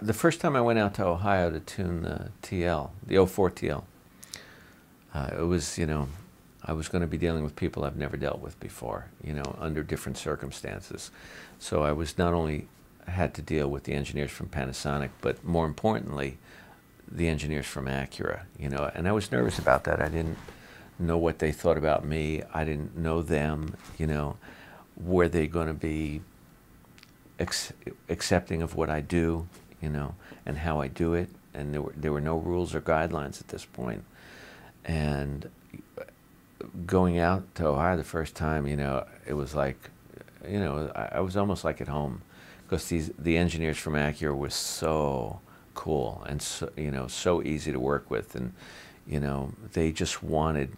The first time I went out to Ohio to tune the TL, the '04 TL, it was, I was going to be dealing with people I've never dealt with before, under different circumstances. So I was not only had to deal with the engineers from Panasonic, but more importantly, the engineers from Acura, and I was nervous about that. I didn't know what they thought about me. I didn't know them, were they going to be accepting of what I do, and how I do it, and there were no rules or guidelines at this point. And going out to Ohio the first time, it was like, I was almost like at home, because the engineers from Acura were so cool and so, so easy to work with, and they just wanted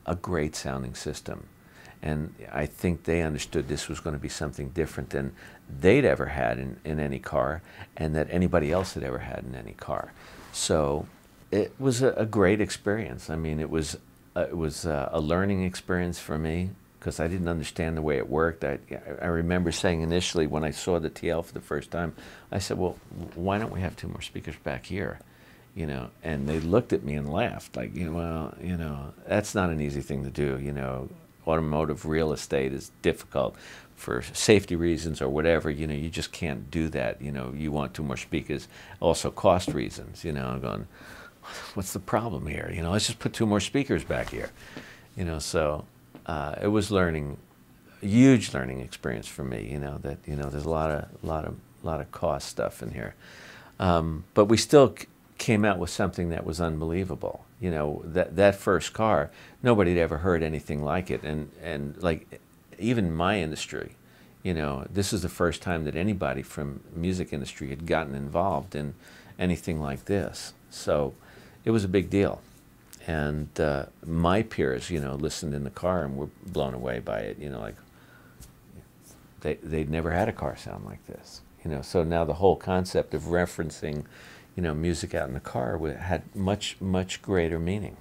a great sounding system. And I think they understood this was going to be something different than they'd ever had in any car, and that anybody else had ever had in any car. So it was a great experience. I mean, it was a learning experience for me, because I didn't understand the way it worked. I remember saying initially when I saw the TL for the first time, I said, well, why don't we have 2 more speakers back here? And they looked at me and laughed, like, well, that's not an easy thing to do, automotive real estate is difficult for safety reasons or whatever, you just can't do that, you want 2 more speakers, also cost reasons, I'm going, what's the problem here, let's just put 2 more speakers back here, so it was a huge learning experience for me, that, there's a lot of cost stuff in here, but we still came out with something that was unbelievable. That first car, nobody had ever heard anything like it, and like even my industry, this is the first time that anybody from music industry had gotten involved in anything like this. So it was a big deal, and my peers, listened in the car and were blown away by it. Like they'd never had a car sound like this. So now the whole concept of referencing music out in the car had much, much greater meaning.